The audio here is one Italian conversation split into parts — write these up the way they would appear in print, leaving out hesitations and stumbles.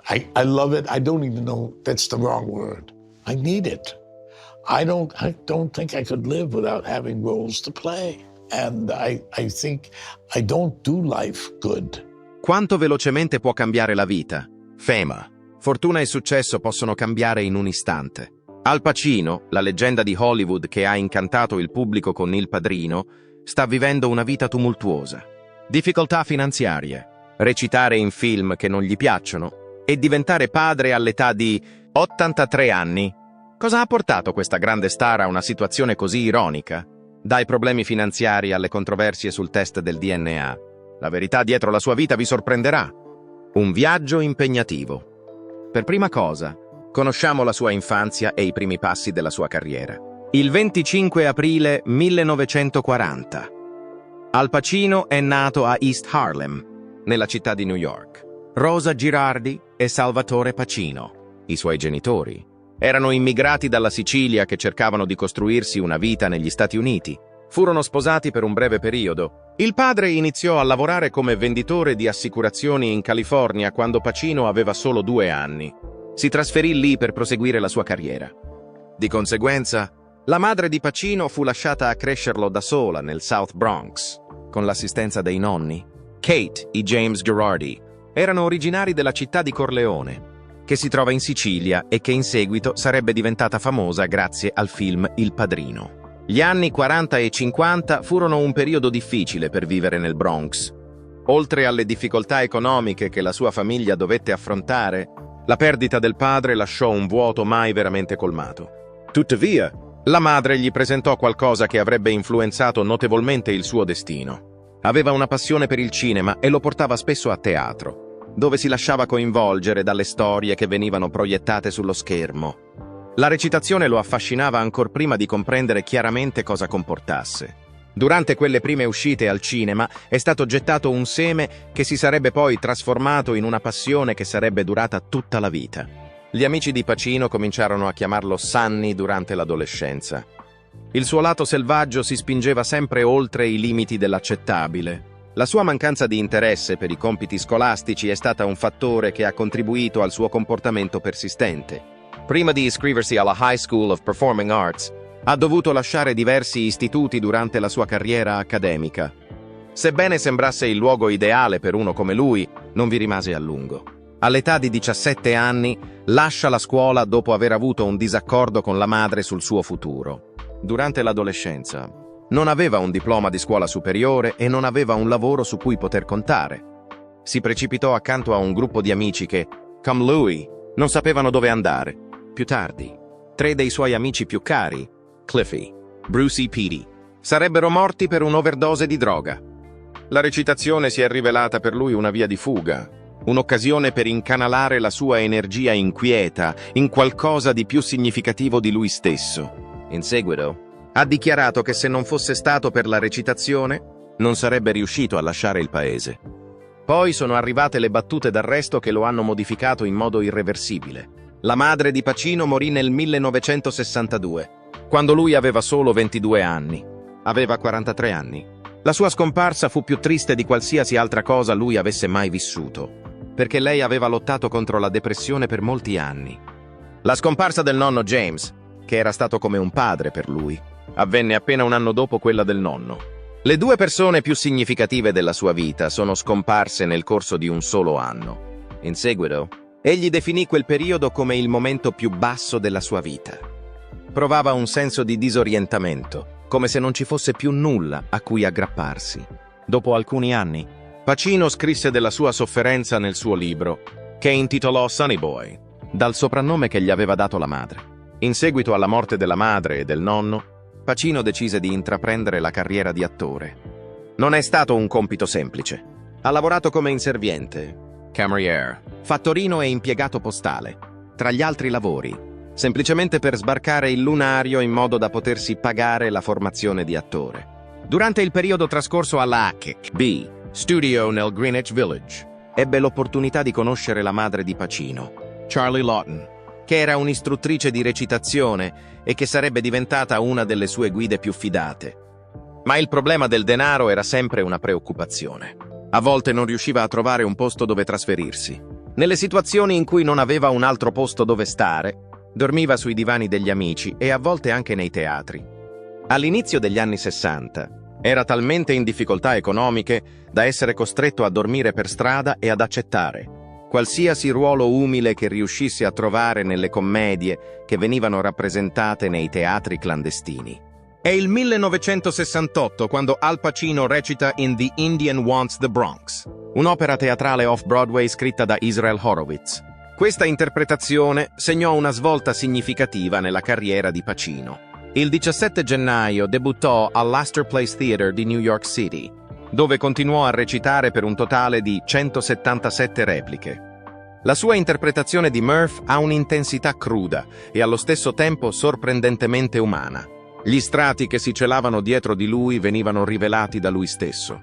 I love it. I don't even know that's the wrong word. I need it. I don't think I could live without having roles to play. And I think I don't do life good. Quanto velocemente può cambiare la vita? Fama, fortuna e successo possono cambiare in un istante. Al Pacino, la leggenda di Hollywood che ha incantato il pubblico con Il Padrino, sta vivendo una vita tumultuosa. Difficoltà finanziarie, recitare in film che non gli piacciono e diventare padre all'età di 83 anni. Cosa ha portato questa grande star a una situazione così ironica? Dai problemi finanziari alle controversie sul test del DNA. La verità dietro la sua vita vi sorprenderà. Un viaggio impegnativo. Per prima cosa, conosciamo la sua infanzia e i primi passi della sua carriera. Il 25 aprile 1940. Al Pacino è nato a East Harlem, nella città di New York. Rosa Girardi e Salvatore Pacino, i suoi genitori, erano immigrati dalla Sicilia che cercavano di costruirsi una vita negli Stati Uniti. Furono sposati per un breve periodo. Il padre iniziò a lavorare come venditore di assicurazioni in California quando Pacino aveva solo 2 anni. Si trasferì lì per proseguire la sua carriera. Di conseguenza, la madre di Pacino fu lasciata a crescerlo da sola nel South Bronx, con l'assistenza dei nonni. Kate e James Girardi erano originari della città di Corleone, che si trova in Sicilia e che in seguito sarebbe diventata famosa grazie al film Il Padrino. Gli anni 40 e 50 furono un periodo difficile per vivere nel Bronx. Oltre alle difficoltà economiche che la sua famiglia dovette affrontare, la perdita del padre lasciò un vuoto mai veramente colmato. Tuttavia, la madre gli presentò qualcosa che avrebbe influenzato notevolmente il suo destino. Aveva una passione per il cinema e lo portava spesso a teatro, dove si lasciava coinvolgere dalle storie che venivano proiettate sullo schermo. La recitazione lo affascinava ancor prima di comprendere chiaramente cosa comportasse. Durante quelle prime uscite al cinema è stato gettato un seme che si sarebbe poi trasformato in una passione che sarebbe durata tutta la vita. Gli amici di Pacino cominciarono a chiamarlo Sunny durante l'adolescenza. Il suo lato selvaggio si spingeva sempre oltre i limiti dell'accettabile. La sua mancanza di interesse per i compiti scolastici è stata un fattore che ha contribuito al suo comportamento persistente. Prima di iscriversi alla High School of Performing Arts, ha dovuto lasciare diversi istituti durante la sua carriera accademica. Sebbene sembrasse il luogo ideale per uno come lui, non vi rimase a lungo. All'età di 17 anni, lascia la scuola dopo aver avuto un disaccordo con la madre sul suo futuro. Durante l'adolescenza, non aveva un diploma di scuola superiore e non aveva un lavoro su cui poter contare. Si precipitò accanto a un gruppo di amici che, come lui, non sapevano dove andare. Più tardi, 3 dei suoi amici più cari, Cliffy, Bruce e Petey, sarebbero morti per un'overdose di droga. La recitazione si è rivelata per lui una via di fuga, un'occasione per incanalare la sua energia inquieta in qualcosa di più significativo di lui stesso. In seguito, ha dichiarato che se non fosse stato per la recitazione, non sarebbe riuscito a lasciare il paese. Poi sono arrivate le battute d'arresto che lo hanno modificato in modo irreversibile. La madre di Pacino morì nel 1962, quando lui aveva solo 22 anni. Aveva 43 anni. La sua scomparsa fu più triste di qualsiasi altra cosa lui avesse mai vissuto, perché lei aveva lottato contro la depressione per molti anni. La scomparsa del nonno James, che era stato come un padre per lui, avvenne appena un anno dopo quella del nonno. Le 2 persone più significative della sua vita sono scomparse nel corso di un solo anno. In seguito, egli definì quel periodo come il momento più basso della sua vita. Provava un senso di disorientamento, come se non ci fosse più nulla a cui aggrapparsi. Dopo alcuni anni, Pacino scrisse della sua sofferenza nel suo libro, che intitolò Sonny Boy, dal soprannome che gli aveva dato la madre. In seguito alla morte della madre e del nonno, Pacino decise di intraprendere la carriera di attore. Non è stato un compito semplice. Ha lavorato come inserviente, cameriere, fattorino e impiegato postale, tra gli altri lavori, semplicemente per sbarcare il lunario in modo da potersi pagare la formazione di attore. Durante il periodo trascorso alla HB Studio nel Greenwich Village, ebbe l'opportunità di conoscere la madre di Pacino, Charlie Lawton, che era un'istruttrice di recitazione e che sarebbe diventata una delle sue guide più fidate. Ma il problema del denaro era sempre una preoccupazione. A volte non riusciva a trovare un posto dove trasferirsi. Nelle situazioni in cui non aveva un altro posto dove stare, dormiva sui divani degli amici e a volte anche nei teatri. All'inizio degli anni 60 era talmente in difficoltà economiche da essere costretto a dormire per strada e ad accettare qualsiasi ruolo umile che riuscisse a trovare nelle commedie che venivano rappresentate nei teatri clandestini. È il 1968 quando Al Pacino recita in The Indian Wants the Bronx, un'opera teatrale off-Broadway scritta da Israel Horowitz. Questa interpretazione segnò una svolta significativa nella carriera di Pacino. Il 17 gennaio debuttò all'Astor Place Theater di New York City, dove continuò a recitare per un totale di 177 repliche. La sua interpretazione di Murph ha un'intensità cruda e allo stesso tempo sorprendentemente umana. Gli strati che si celavano dietro di lui venivano rivelati da lui stesso.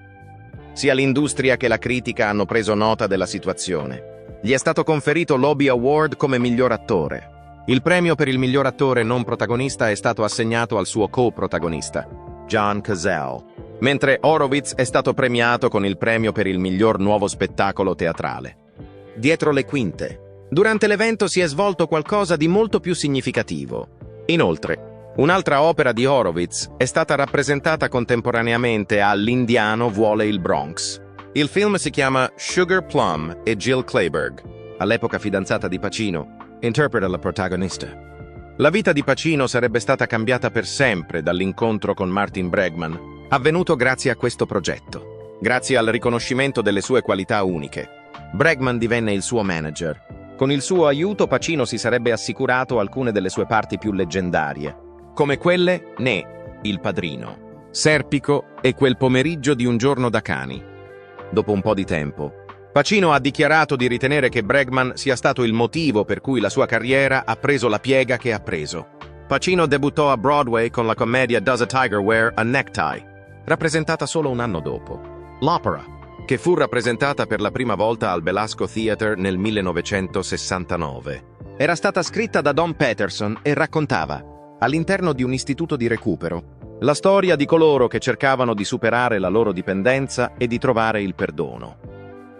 Sia l'industria che la critica hanno preso nota della situazione. Gli è stato conferito l'Obie Award come miglior attore. Il premio per il miglior attore non protagonista è stato assegnato al suo co-protagonista, John Cazale, mentre Horowitz è stato premiato con il premio per il miglior nuovo spettacolo teatrale. Dietro le quinte. Durante l'evento si è svolto qualcosa di molto più significativo. Inoltre, un'altra opera di Horowitz è stata rappresentata contemporaneamente a L'Indiano vuole il Bronx. Il film si chiama Sugar Plum e Jill Clayburgh, all'epoca fidanzata di Pacino, interpreta la protagonista. La vita di Pacino sarebbe stata cambiata per sempre dall'incontro con Martin Bregman, avvenuto grazie a questo progetto. Grazie al riconoscimento delle sue qualità uniche, Bregman divenne il suo manager. Con il suo aiuto Pacino si sarebbe assicurato alcune delle sue parti più leggendarie, come quelle Ne, Il Padrino, Serpico e Quel pomeriggio di un giorno da cani. Dopo un po' di tempo, Pacino ha dichiarato di ritenere che Bregman sia stato il motivo per cui la sua carriera ha preso la piega che ha preso. Pacino debuttò a Broadway con la commedia Does a Tiger Wear a Necktie, rappresentata solo un anno dopo. L'opera, che fu rappresentata per la prima volta al Belasco Theatre nel 1969. Era stata scritta da Don Peterson e raccontava, all'interno di un istituto di recupero, la storia di coloro che cercavano di superare la loro dipendenza e di trovare il perdono.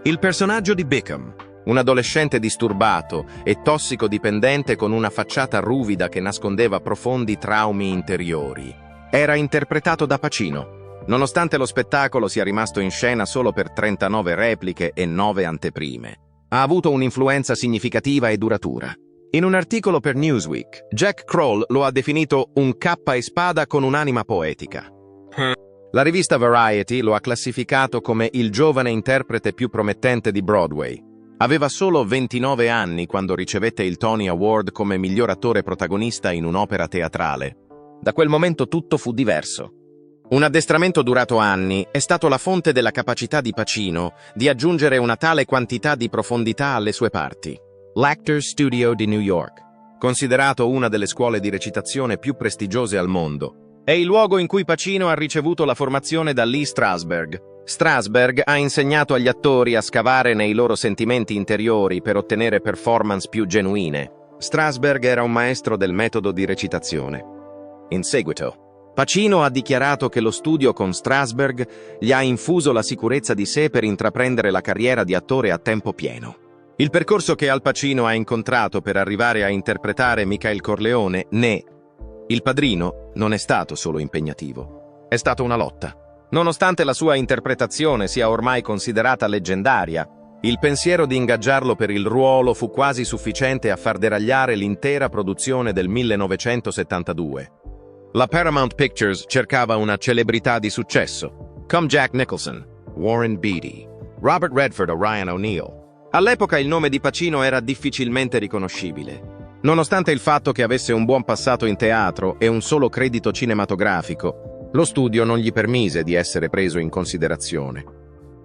Il personaggio di Bickham, un adolescente disturbato e tossicodipendente con una facciata ruvida che nascondeva profondi traumi interiori, era interpretato da Pacino, nonostante lo spettacolo sia rimasto in scena solo per 39 repliche e 9 anteprime. Ha avuto un'influenza significativa e duratura. In un articolo per Newsweek, Jack Kroll lo ha definito un cappa e spada con un'anima poetica. La rivista Variety lo ha classificato come il giovane interprete più promettente di Broadway. Aveva solo 29 anni quando ricevette il Tony Award come miglior attore protagonista in un'opera teatrale. Da quel momento tutto fu diverso. Un addestramento durato anni è stato la fonte della capacità di Pacino di aggiungere una tale quantità di profondità alle sue parti. L'Actors Studio di New York, considerato una delle scuole di recitazione più prestigiose al mondo, è il luogo in cui Pacino ha ricevuto la formazione da Lee Strasberg. Strasberg ha insegnato agli attori a scavare nei loro sentimenti interiori per ottenere performance più genuine. Strasberg era un maestro del metodo di recitazione. In seguito, Pacino ha dichiarato che lo studio con Strasberg gli ha infuso la sicurezza di sé per intraprendere la carriera di attore a tempo pieno. Il percorso che Al Pacino ha incontrato per arrivare a interpretare Michael Corleone, ne Il Padrino, non è stato solo impegnativo. È stata una lotta. Nonostante la sua interpretazione sia ormai considerata leggendaria, il pensiero di ingaggiarlo per il ruolo fu quasi sufficiente a far deragliare l'intera produzione del 1972. La Paramount Pictures cercava una celebrità di successo, come Jack Nicholson, Warren Beatty, Robert Redford o Ryan O'Neal. All'epoca il nome di Pacino era difficilmente riconoscibile. Nonostante il fatto che avesse un buon passato in teatro e un solo credito cinematografico, lo studio non gli permise di essere preso in considerazione.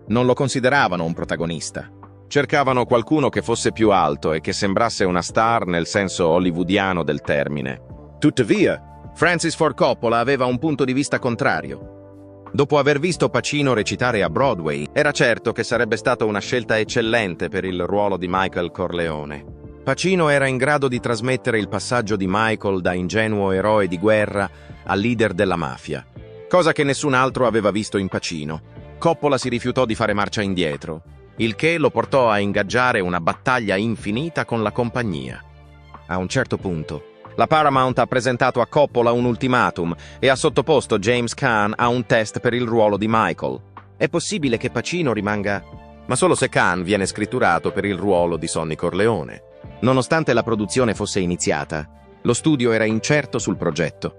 Non lo consideravano un protagonista. Cercavano qualcuno che fosse più alto e che sembrasse una star nel senso hollywoodiano del termine. Tuttavia, Francis Ford Coppola aveva un punto di vista contrario. Dopo aver visto Pacino recitare a Broadway, era certo che sarebbe stata una scelta eccellente per il ruolo di Michael Corleone. Pacino era in grado di trasmettere il passaggio di Michael da ingenuo eroe di guerra a leader della mafia, cosa che nessun altro aveva visto in Pacino. Coppola si rifiutò di fare marcia indietro. il che lo portò a ingaggiare una battaglia infinita con la compagnia. A un certo punto, la Paramount ha presentato a Coppola un ultimatum e ha sottoposto James Caan a un test per il ruolo di Michael. È possibile che Pacino rimanga... ma solo se Caan viene scritturato per il ruolo di Sonny Corleone. Nonostante la produzione fosse iniziata, lo studio era incerto sul progetto.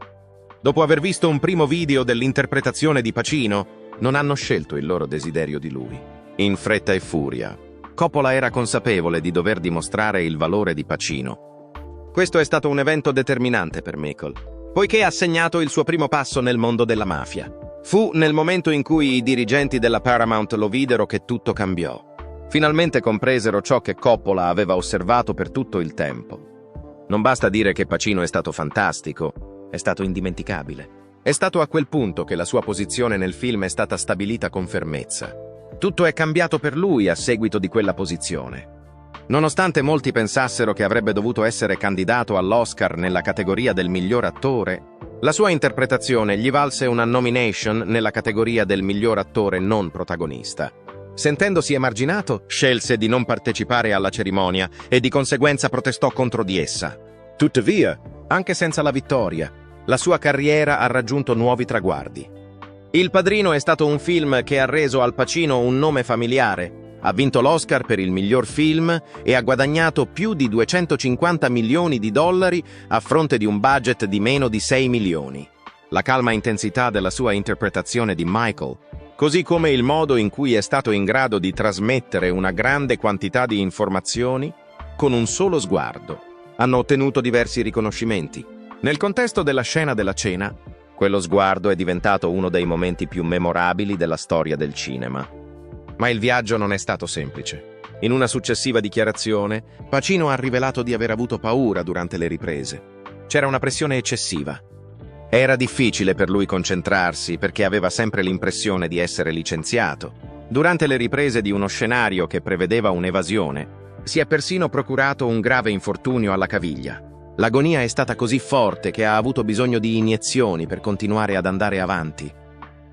Dopo aver visto un primo video dell'interpretazione di Pacino, non hanno scelto il loro desiderio di lui. In fretta e furia, Coppola era consapevole di dover dimostrare il valore di Pacino. Questo è stato un evento determinante per Michael, poiché ha segnato il suo primo passo nel mondo della mafia. Fu nel momento in cui i dirigenti della Paramount lo videro che tutto cambiò. Finalmente compresero ciò che Coppola aveva osservato per tutto il tempo. Non basta dire che Pacino è stato fantastico, è stato indimenticabile. È stato a quel punto che la sua posizione nel film è stata stabilita con fermezza. Tutto è cambiato per lui a seguito di quella posizione. Nonostante molti pensassero che avrebbe dovuto essere candidato all'Oscar nella categoria del miglior attore, la sua interpretazione gli valse una nomination nella categoria del miglior attore non protagonista. Sentendosi emarginato, scelse di non partecipare alla cerimonia e di conseguenza protestò contro di essa. Tuttavia, anche senza la vittoria, la sua carriera ha raggiunto nuovi traguardi. Il Padrino è stato un film che ha reso al Pacino un nome familiare, ha vinto l'Oscar per il miglior film e ha guadagnato più di 250 milioni di dollari a fronte di un budget di meno di 6 milioni. La calma intensità della sua interpretazione di Michael, così come il modo in cui è stato in grado di trasmettere una grande quantità di informazioni con un solo sguardo, hanno ottenuto diversi riconoscimenti. Nel contesto della scena della cena, quello sguardo è diventato uno dei momenti più memorabili della storia del cinema. Ma il viaggio non è stato semplice. In una successiva dichiarazione, Pacino ha rivelato di aver avuto paura durante le riprese. C'era una pressione eccessiva. Era difficile per lui concentrarsi perché aveva sempre l'impressione di essere licenziato. Durante le riprese di uno scenario che prevedeva un'evasione, si è persino procurato un grave infortunio alla caviglia. L'agonia è stata così forte che ha avuto bisogno di iniezioni per continuare ad andare avanti.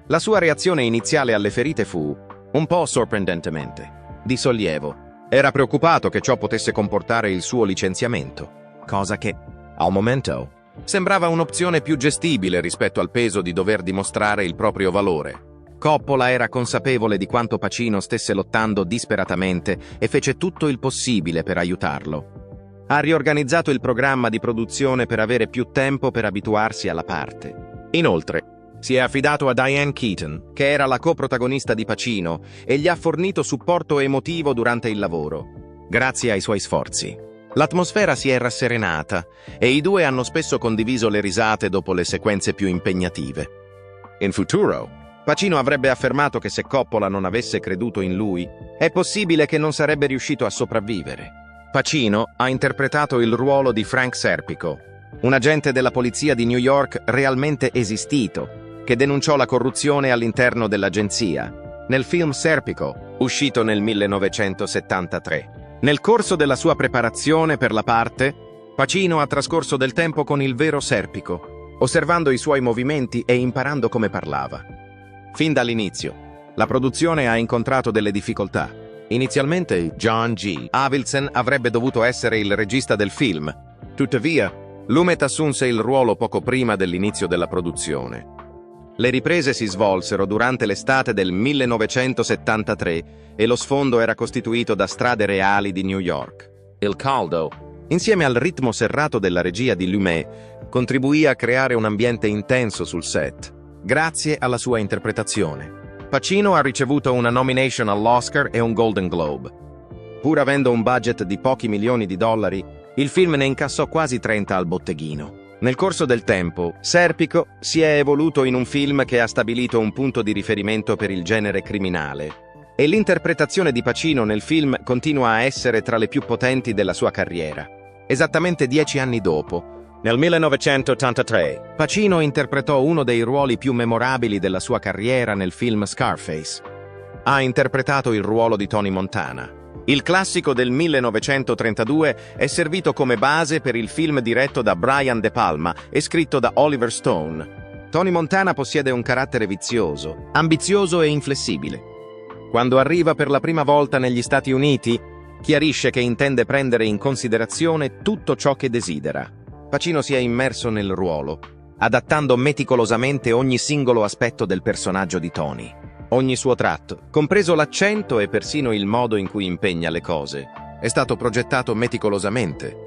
La sua reazione iniziale alle ferite fu, un po' sorprendentemente, di sollievo. Era preoccupato che ciò potesse comportare il suo licenziamento, cosa che, al momento, sembrava un'opzione più gestibile rispetto al peso di dover dimostrare il proprio valore. Coppola era consapevole di quanto Pacino stesse lottando disperatamente e fece tutto il possibile per aiutarlo. Ha riorganizzato il programma di produzione per avere più tempo per abituarsi alla parte. Inoltre, si è affidato a Diane Keaton, che era la coprotagonista di Pacino, e gli ha fornito supporto emotivo durante il lavoro. Grazie ai suoi sforzi, l'atmosfera si è rasserenata e i due hanno spesso condiviso le risate dopo le sequenze più impegnative. In futuro, Pacino avrebbe affermato che se Coppola non avesse creduto in lui, è possibile che non sarebbe riuscito a sopravvivere. Pacino ha interpretato il ruolo di Frank Serpico, un agente della polizia di New York realmente esistito, che denunciò la corruzione all'interno dell'agenzia, nel film Serpico, uscito nel 1973. Nel corso della sua preparazione per la parte, Pacino ha trascorso del tempo con il vero Serpico, osservando i suoi movimenti e imparando come parlava. Fin dall'inizio, la produzione ha incontrato delle difficoltà. Inizialmente, John G. Avildsen avrebbe dovuto essere il regista del film. Tuttavia, Lumet assunse il ruolo poco prima dell'inizio della produzione. Le riprese si svolsero durante l'estate del 1973 e lo sfondo era costituito da strade reali di New York. Il caldo, insieme al ritmo serrato della regia di Lumet, contribuì a creare un ambiente intenso sul set, grazie alla sua interpretazione. Pacino ha ricevuto una nomination all'Oscar e un Golden Globe. Pur avendo un budget di pochi milioni di dollari, il film ne incassò quasi 30 al botteghino. Nel corso del tempo, Serpico si è evoluto in un film che ha stabilito un punto di riferimento per il genere criminale, e l'interpretazione di Pacino nel film continua a essere tra le più potenti della sua carriera. Esattamente 10 anni dopo, nel 1983, Pacino interpretò uno dei ruoli più memorabili della sua carriera nel film Scarface. Ha interpretato il ruolo di Tony Montana. Il classico del 1932 è servito come base per il film diretto da Brian De Palma e scritto da Oliver Stone. Tony Montana possiede un carattere vizioso, ambizioso e inflessibile. Quando arriva per la prima volta negli Stati Uniti, chiarisce che intende prendere in considerazione tutto ciò che desidera. Pacino si è immerso nel ruolo, adattando meticolosamente ogni singolo aspetto del personaggio di Tony. Ogni suo tratto, compreso l'accento e persino il modo in cui impegna le cose, è stato progettato meticolosamente.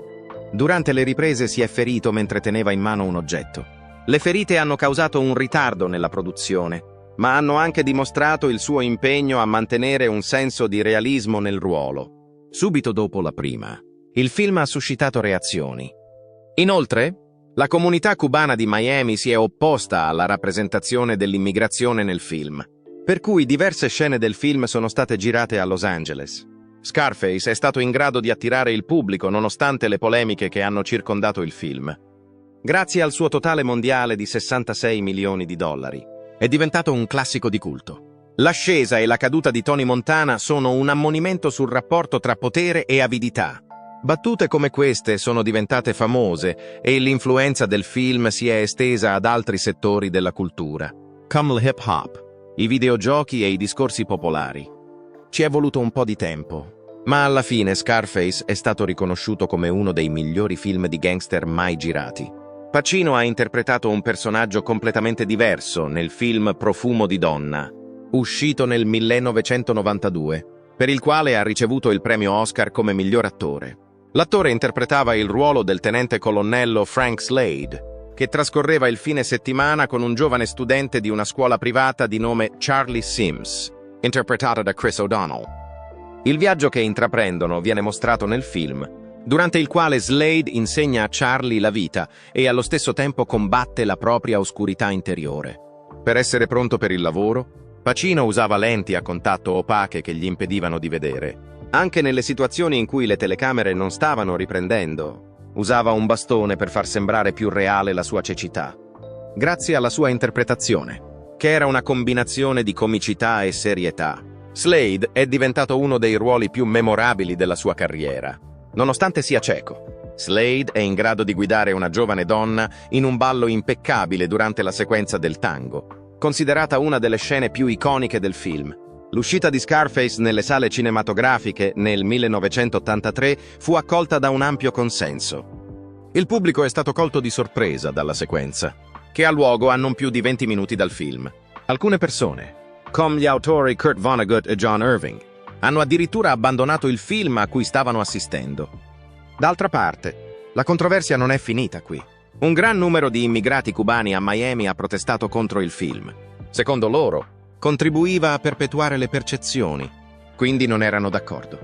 Durante le riprese si è ferito mentre teneva in mano un oggetto. Le ferite hanno causato un ritardo nella produzione, ma hanno anche dimostrato il suo impegno a mantenere un senso di realismo nel ruolo. Subito dopo la prima, il film ha suscitato reazioni. Inoltre, la comunità cubana di Miami si è opposta alla rappresentazione dell'immigrazione nel film, per cui diverse scene del film sono state girate a Los Angeles. Scarface è stato in grado di attirare il pubblico nonostante le polemiche che hanno circondato il film. Grazie al suo totale mondiale di 66 milioni di dollari, è diventato un classico di culto. L'ascesa e la caduta di Tony Montana sono un ammonimento sul rapporto tra potere e avidità. Battute come queste sono diventate famose e l'influenza del film si è estesa ad altri settori della cultura, come l'hip hop, i videogiochi e i discorsi popolari. Ci è voluto un po' di tempo, ma alla fine Scarface è stato riconosciuto come uno dei migliori film di gangster mai girati. Pacino ha interpretato un personaggio completamente diverso nel film Profumo di donna, uscito nel 1992, per il quale ha ricevuto il premio Oscar come miglior attore. L'attore interpretava il ruolo del tenente colonnello Frank Slade, che trascorreva il fine settimana con un giovane studente di una scuola privata di nome Charlie Sims, interpretata da Chris O'Donnell. Il viaggio che intraprendono viene mostrato nel film, durante il quale Slade insegna a Charlie la vita e allo stesso tempo combatte la propria oscurità interiore. Per essere pronto per il lavoro, Pacino usava lenti a contatto opache che gli impedivano di vedere. Anche nelle situazioni in cui le telecamere non stavano riprendendo, usava un bastone per far sembrare più reale la sua cecità. Grazie alla sua interpretazione, che era una combinazione di comicità e serietà, Slade è diventato uno dei ruoli più memorabili della sua carriera. Nonostante sia cieco, Slade è in grado di guidare una giovane donna in un ballo impeccabile durante la sequenza del tango, considerata una delle scene più iconiche del film. L'uscita di Scarface nelle sale cinematografiche nel 1983 fu accolta da un ampio consenso. Il pubblico è stato colto di sorpresa dalla sequenza, che ha luogo a non più di 20 minuti dal film. Alcune persone, come gli autori Kurt Vonnegut e John Irving, hanno addirittura abbandonato il film a cui stavano assistendo. D'altra parte, la controversia non è finita qui. Un gran numero di immigrati cubani a Miami ha protestato contro il film. Secondo loro, contribuiva a perpetuare le percezioni, quindi non erano d'accordo.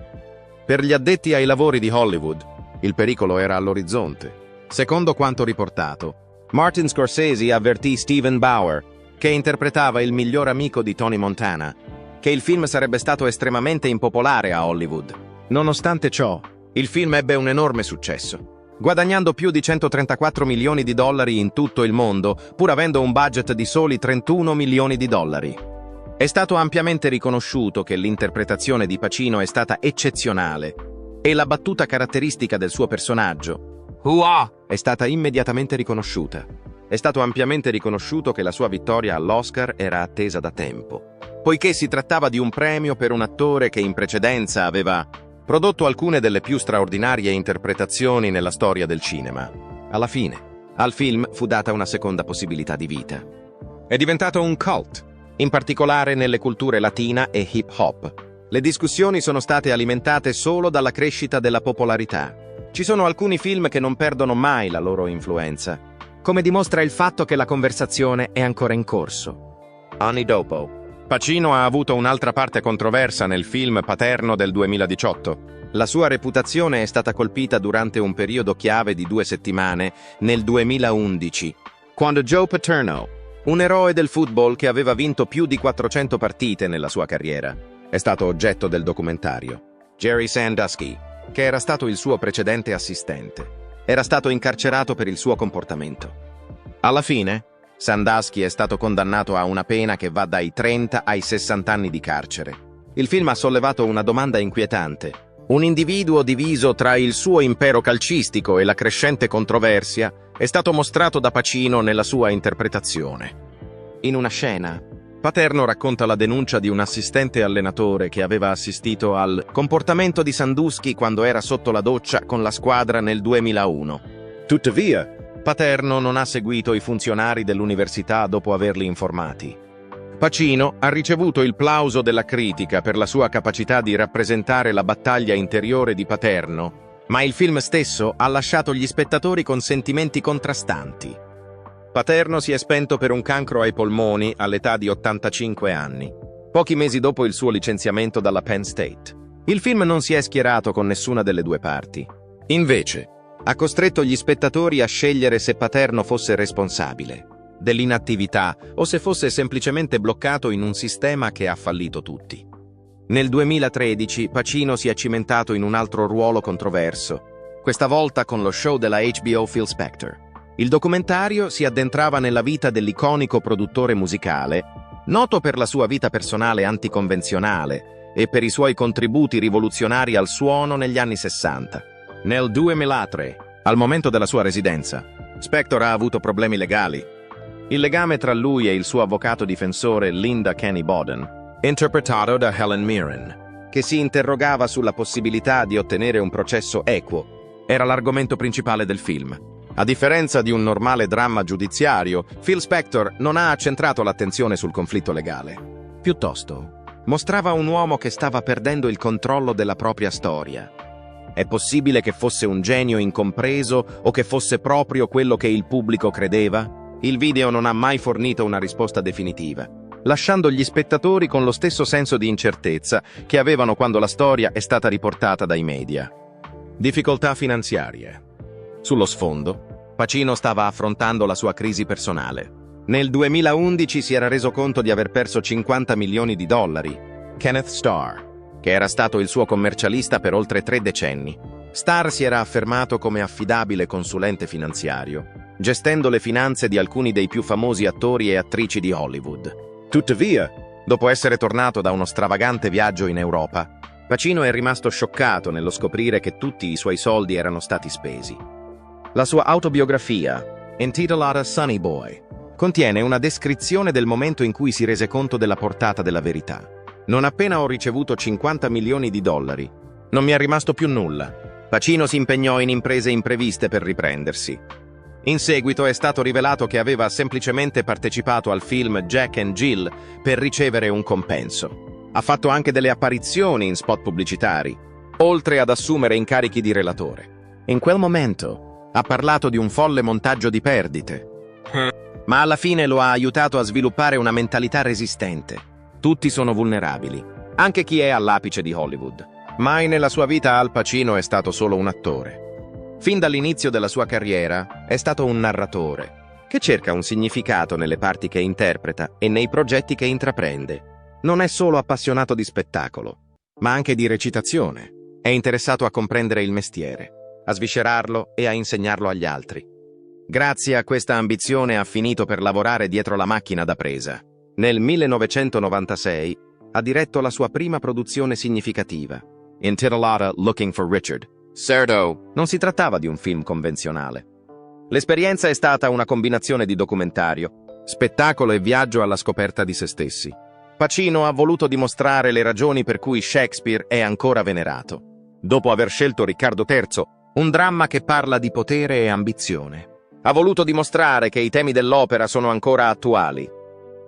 Per gli addetti ai lavori di Hollywood, il pericolo era all'orizzonte. Secondo quanto riportato, Martin Scorsese avvertì Steven Bauer, che interpretava il miglior amico di Tony Montana, che il film sarebbe stato estremamente impopolare a Hollywood. Nonostante ciò, il film ebbe un enorme successo, guadagnando più di 134 milioni di dollari in tutto il mondo, pur avendo un budget di soli 31 milioni di dollari. È stato ampiamente riconosciuto che l'interpretazione di Pacino è stata eccezionale e la battuta caratteristica del suo personaggio, "Hua!", è stata immediatamente riconosciuta. È stato ampiamente riconosciuto che la sua vittoria all'Oscar era attesa da tempo, poiché si trattava di un premio per un attore che in precedenza aveva prodotto alcune delle più straordinarie interpretazioni nella storia del cinema. Alla fine, al film fu data una seconda possibilità di vita. È diventato un cult, in particolare nelle culture latina e hip hop. Le discussioni sono state alimentate solo dalla crescita della popolarità. Ci sono alcuni film che non perdono mai la loro influenza, come dimostra il fatto che la conversazione è ancora in corso. Anni dopo, Pacino ha avuto un'altra parte controversa nel film Paterno del 2018. La sua reputazione è stata colpita durante un periodo chiave di 2 settimane nel 2011, quando Joe Paterno, un eroe del football che aveva vinto più di 400 partite nella sua carriera, è stato oggetto del documentario. Jerry Sandusky, che era stato il suo precedente assistente, era stato incarcerato per il suo comportamento. Alla fine, Sandusky è stato condannato a una pena che va dai 30 ai 60 anni di carcere. Il film ha sollevato una domanda inquietante. Un individuo diviso tra il suo impero calcistico e la crescente controversia è stato mostrato da Pacino nella sua interpretazione. In una scena, Paterno racconta la denuncia di un assistente allenatore che aveva assistito al comportamento di Sandusky quando era sotto la doccia con la squadra nel 2001. Tuttavia, Paterno non ha seguito i funzionari dell'università dopo averli informati. Pacino ha ricevuto il plauso della critica per la sua capacità di rappresentare la battaglia interiore di Paterno, ma il film stesso ha lasciato gli spettatori con sentimenti contrastanti. Paterno si è spento per un cancro ai polmoni all'età di 85 anni, pochi mesi dopo il suo licenziamento dalla Penn State. Il film non si è schierato con nessuna delle due parti. Invece, ha costretto gli spettatori a scegliere se Paterno fosse responsabile dell'inattività o se fosse semplicemente bloccato in un sistema che ha fallito tutti. Nel 2013 Pacino si è cimentato in un altro ruolo controverso, questa volta con lo show della HBO Phil Spector. Il documentario si addentrava nella vita dell'iconico produttore musicale, noto per la sua vita personale anticonvenzionale e per i suoi contributi rivoluzionari al suono negli anni 60. Nel 2003, al momento della sua residenza, Spector ha avuto problemi legali. Il legame tra lui e il suo avvocato difensore Linda Kenny Boden, interpretato da Helen Mirren, che si interrogava sulla possibilità di ottenere un processo equo, era l'argomento principale del film. A differenza di un normale dramma giudiziario, Phil Spector non ha accentrato l'attenzione sul conflitto legale. Piuttosto, mostrava un uomo che stava perdendo il controllo della propria storia. È possibile che fosse un genio incompreso o che fosse proprio quello che il pubblico credeva? Il video non ha mai fornito una risposta definitiva, lasciando gli spettatori con lo stesso senso di incertezza che avevano quando la storia è stata riportata dai media. Difficoltà finanziarie. Sullo sfondo, Pacino stava affrontando la sua crisi personale. Nel 2011 si era reso conto di aver perso $50 milioni. Kenneth Starr, che era stato il suo commercialista per oltre 3 decenni. Starr si era affermato come affidabile consulente finanziario, gestendo le finanze di alcuni dei più famosi attori e attrici di Hollywood. Tuttavia, dopo essere tornato da uno stravagante viaggio in Europa, Pacino è rimasto scioccato nello scoprire che tutti i suoi soldi erano stati spesi. La sua autobiografia, intitolata Sonny Boy, contiene una descrizione del momento in cui si rese conto della portata della verità. Non appena ho ricevuto $50 milioni, non mi è rimasto più nulla. Pacino si impegnò in imprese impreviste per riprendersi. In seguito è stato rivelato che aveva semplicemente partecipato al film Jack and Jill per ricevere un compenso. Ha fatto anche delle apparizioni in spot pubblicitari, oltre ad assumere incarichi di relatore. In quel momento ha parlato di un folle montaggio di perdite, ma alla fine lo ha aiutato a sviluppare una mentalità resistente. Tutti sono vulnerabili, anche chi è all'apice di Hollywood. Mai nella sua vita Al Pacino è stato solo un attore. Fin dall'inizio della sua carriera è stato un narratore, che cerca un significato nelle parti che interpreta e nei progetti che intraprende. Non è solo appassionato di spettacolo, ma anche di recitazione. È interessato a comprendere il mestiere, a sviscerarlo e a insegnarlo agli altri. Grazie a questa ambizione ha finito per lavorare dietro la macchina da presa. Nel 1996 ha diretto la sua prima produzione significativa, intitolata Looking for Richard. Certo, non si trattava di un film convenzionale. L'esperienza è stata una combinazione di documentario, spettacolo e viaggio alla scoperta di se stessi. Pacino ha voluto dimostrare le ragioni per cui Shakespeare è ancora venerato. Dopo aver scelto Riccardo III, un dramma che parla di potere e ambizione, ha voluto dimostrare che i temi dell'opera sono ancora attuali.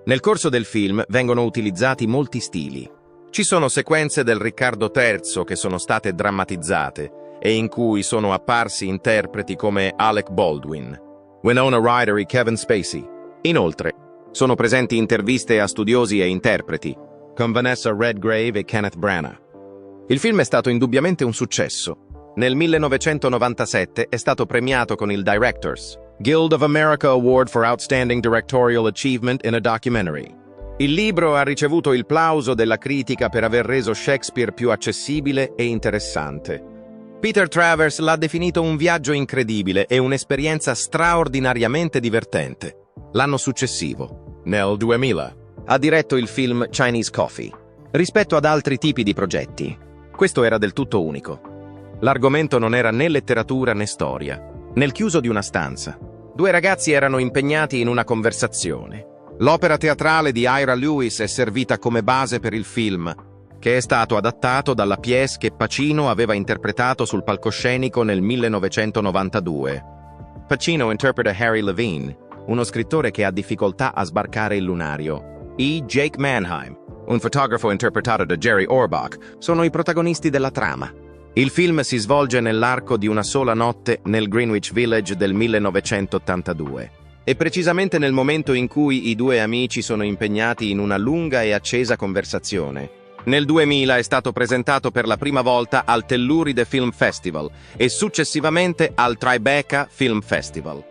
Nel corso del film vengono utilizzati molti stili. Ci sono sequenze del Riccardo III che sono state drammatizzate e in cui sono apparsi interpreti come Alec Baldwin, Winona Ryder e Kevin Spacey. Inoltre, sono presenti interviste a studiosi e interpreti, con Vanessa Redgrave e Kenneth Branagh. Il film è stato indubbiamente un successo. Nel 1997 è stato premiato con il Directors Guild of America Award for Outstanding Directorial Achievement in a Documentary. Il libro ha ricevuto il plauso della critica per aver reso Shakespeare più accessibile e interessante. Peter Travers l'ha definito un viaggio incredibile e un'esperienza straordinariamente divertente. L'anno successivo, nel 2000, ha diretto il film Chinese Coffee. Rispetto ad altri tipi di progetti, questo era del tutto unico. L'argomento non era né letteratura né storia. Nel chiuso di una stanza, 2 ragazzi erano impegnati in una conversazione. L'opera teatrale di Ira Lewis è servita come base per il film, che è stato adattato dalla pièce che Pacino aveva interpretato sul palcoscenico nel 1992. Pacino interpreta Harry Levine, uno scrittore che ha difficoltà a sbarcare il lunario. Jake Mannheim, un fotografo interpretato da Jerry Orbach, sono i protagonisti della trama. Il film si svolge nell'arco di una sola notte nel Greenwich Village del 1982. E precisamente nel momento in cui i due amici sono impegnati in una lunga e accesa conversazione. Nel 2000 è stato presentato per la prima volta al Telluride Film Festival e successivamente al Tribeca Film Festival.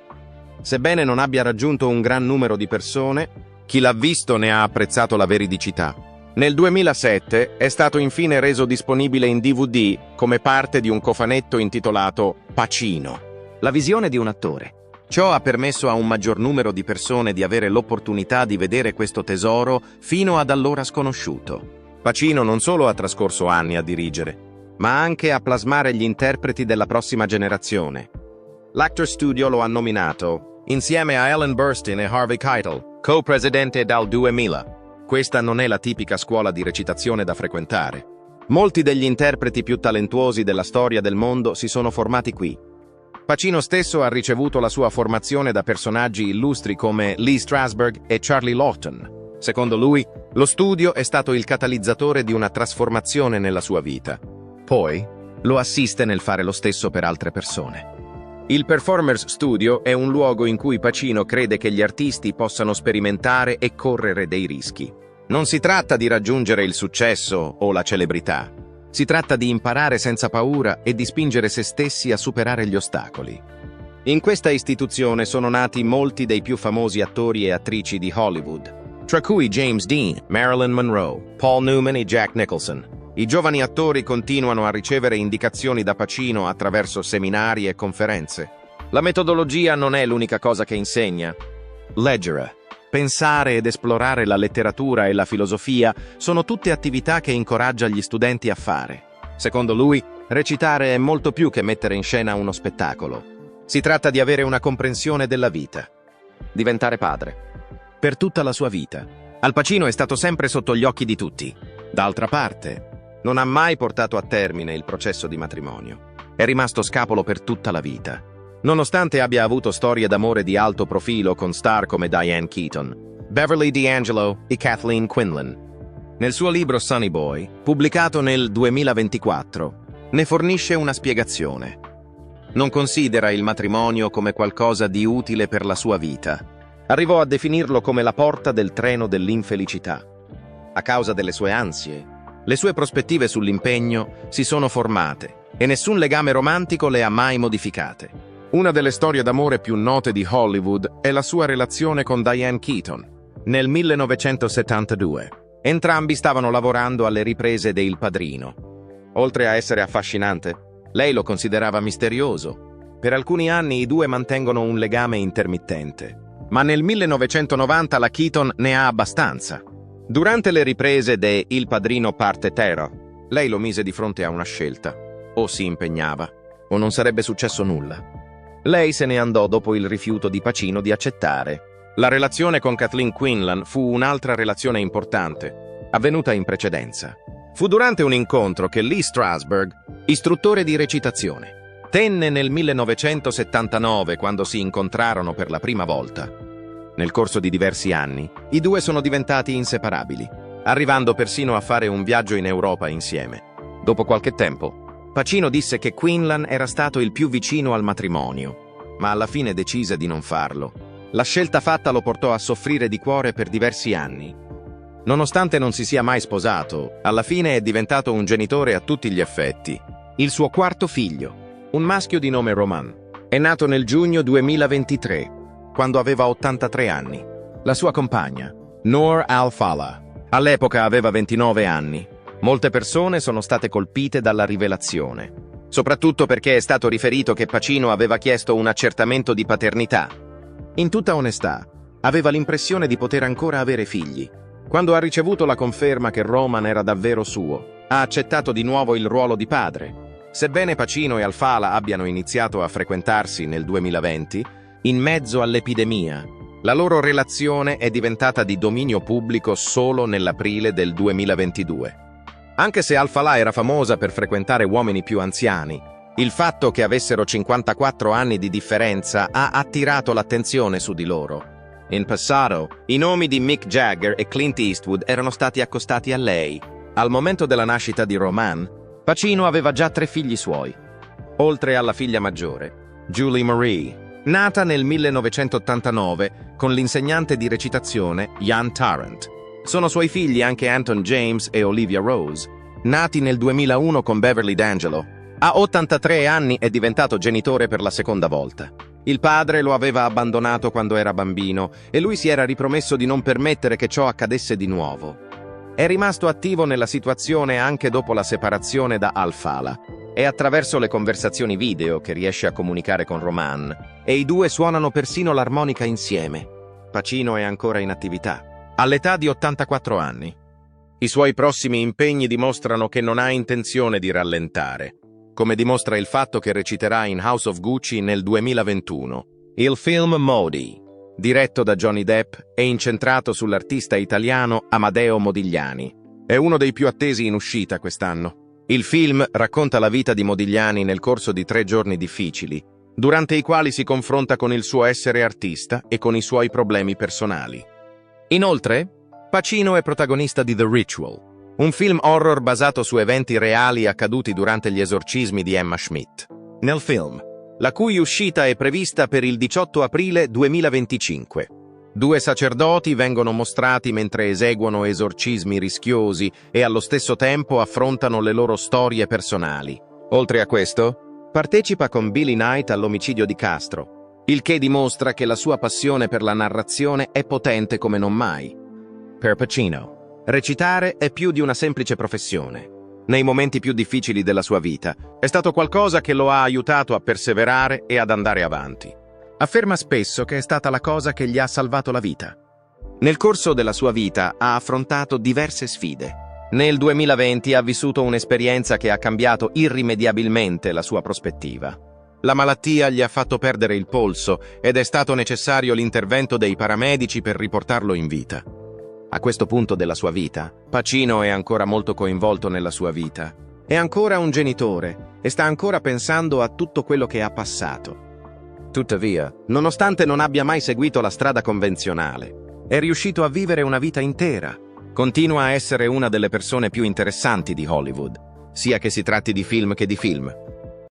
Sebbene non abbia raggiunto un gran numero di persone, chi l'ha visto ne ha apprezzato la veridicità. Nel 2007 è stato infine reso disponibile in DVD come parte di un cofanetto intitolato Pacino, la visione di un attore. Ciò ha permesso a un maggior numero di persone di avere l'opportunità di vedere questo tesoro fino ad allora sconosciuto. Pacino non solo ha trascorso anni a dirigere, ma anche a plasmare gli interpreti della prossima generazione. L'Actors Studio lo ha nominato, insieme a Ellen Burstyn e Harvey Keitel, co-presidente dal 2000. Questa non è la tipica scuola di recitazione da frequentare. Molti degli interpreti più talentuosi della storia del mondo si sono formati qui. Pacino stesso ha ricevuto la sua formazione da personaggi illustri come Lee Strasberg e Charlie Laughton. Secondo lui, lo studio è stato il catalizzatore di una trasformazione nella sua vita. Poi, lo assiste nel fare lo stesso per altre persone. Il Performers Studio è un luogo in cui Pacino crede che gli artisti possano sperimentare e correre dei rischi. Non si tratta di raggiungere il successo o la celebrità. Si tratta di imparare senza paura e di spingere se stessi a superare gli ostacoli. In questa istituzione sono nati molti dei più famosi attori e attrici di Hollywood, tra cui James Dean, Marilyn Monroe, Paul Newman e Jack Nicholson. I giovani attori continuano a ricevere indicazioni da Pacino attraverso seminari e conferenze. La metodologia non è l'unica cosa che insegna. Leggere, pensare ed esplorare la letteratura e la filosofia sono tutte attività che incoraggia gli studenti a fare. Secondo lui, recitare è molto più che mettere in scena uno spettacolo. Si tratta di avere una comprensione della vita. Diventare padre. Per tutta la sua vita, Al Pacino è stato sempre sotto gli occhi di tutti. D'altra parte, non ha mai portato a termine il processo di matrimonio. È rimasto scapolo per tutta la vita. Nonostante abbia avuto storie d'amore di alto profilo con star come Diane Keaton, Beverly D'Angelo e Kathleen Quinlan. Nel suo libro Sonny Boy, pubblicato nel 2024, ne fornisce una spiegazione. Non considera il matrimonio come qualcosa di utile per la sua vita. Arrivò a definirlo come la porta del treno dell'infelicità. A causa delle sue ansie, le sue prospettive sull'impegno si sono formate e nessun legame romantico le ha mai modificate. Una delle storie d'amore più note di Hollywood è la sua relazione con Diane Keaton. Nel 1972, entrambi stavano lavorando alle riprese de Il Padrino. Oltre a essere affascinante, lei lo considerava misterioso. Per alcuni anni i due mantengono un legame intermittente. Ma nel 1990 la Keaton ne ha abbastanza. Durante le riprese de Il Padrino Parte Terra, lei lo mise di fronte a una scelta. O si impegnava, o non sarebbe successo nulla. Lei se ne andò dopo il rifiuto di Pacino di accettare. La relazione con Kathleen Quinlan fu un'altra relazione importante, avvenuta in precedenza. Fu durante un incontro che Lee Strasberg, istruttore di recitazione, tenne nel 1979 quando si incontrarono per la prima volta. Nel corso di diversi anni, i due sono diventati inseparabili, arrivando persino a fare un viaggio in Europa insieme. Dopo qualche tempo, Pacino disse che Quinlan era stato il più vicino al matrimonio, ma alla fine decise di non farlo. La scelta fatta lo portò a soffrire di cuore per diversi anni. Nonostante non si sia mai sposato, alla fine è diventato un genitore a tutti gli effetti. Il suo quarto figlio, un maschio di nome Roman, è nato nel giugno 2023, quando aveva 83 anni. La sua compagna, Noor Al-Fallah, all'epoca aveva 29 anni. Molte persone sono state colpite dalla rivelazione, soprattutto perché è stato riferito che Pacino aveva chiesto un accertamento di paternità. In tutta onestà, aveva l'impressione di poter ancora avere figli. Quando ha ricevuto la conferma che Roman era davvero suo, ha accettato di nuovo il ruolo di padre. Sebbene Pacino e Al-Fallah abbiano iniziato a frequentarsi nel 2020, in mezzo all'epidemia, La loro relazione è diventata di dominio pubblico solo nell'aprile del 2022. Anche se Alfalà era famosa per frequentare uomini più anziani, il fatto che avessero 54 anni di differenza ha attirato l'attenzione su di loro. In passato, i nomi di Mick Jagger e Clint Eastwood erano stati accostati a lei. Al momento della nascita di Roman, Pacino aveva già 3 figli suoi, oltre alla figlia maggiore, Julie Marie, nata nel 1989 con l'insegnante di recitazione Jan Tarrant. Sono suoi figli anche Anton James e Olivia Rose, nati nel 2001 con Beverly D'Angelo. A 83 anni è diventato genitore per la seconda volta. Il padre lo aveva abbandonato quando era bambino e lui si era ripromesso di non permettere che ciò accadesse di nuovo. È rimasto attivo nella situazione anche dopo la separazione da Alfalà. È attraverso le conversazioni video che riesce a comunicare con Roman e i due suonano persino l'armonica insieme. Pacino è ancora in attività, all'età di 84 anni. I suoi prossimi impegni dimostrano che non ha intenzione di rallentare, come dimostra il fatto che reciterà in House of Gucci nel 2021. Il film Modi, diretto da Johnny Depp, è incentrato sull'artista italiano Amadeo Modigliani. È uno dei più attesi in uscita quest'anno. Il film racconta la vita di Modigliani nel corso di 3 giorni difficili, durante i quali si confronta con il suo essere artista e con i suoi problemi personali. Inoltre, Pacino è protagonista di The Ritual, un film horror basato su eventi reali accaduti durante gli esorcismi di Emma Schmidt. Nel film, la cui uscita è prevista per il 18 aprile 2025. 2 sacerdoti vengono mostrati mentre eseguono esorcismi rischiosi e allo stesso tempo affrontano le loro storie personali. Oltre a questo, partecipa con Billy Knight all'omicidio di Castro, il che dimostra che la sua passione per la narrazione è potente come non mai. Per Pacino, recitare è più di una semplice professione. Nei momenti più difficili della sua vita, è stato qualcosa che lo ha aiutato a perseverare e ad andare avanti. Afferma spesso che è stata la cosa che gli ha salvato la vita. Nel corso della sua vita ha affrontato diverse sfide. Nel 2020 ha vissuto un'esperienza che ha cambiato irrimediabilmente la sua prospettiva. La malattia gli ha fatto perdere il polso ed è stato necessario l'intervento dei paramedici per riportarlo in vita. A questo punto della sua vita, Pacino è ancora molto coinvolto nella sua vita. È ancora un genitore e sta ancora pensando a tutto quello che ha passato. Tuttavia, nonostante non abbia mai seguito la strada convenzionale, è riuscito a vivere una vita intera. Continua a essere una delle persone più interessanti di Hollywood, sia che si tratti di film che di film.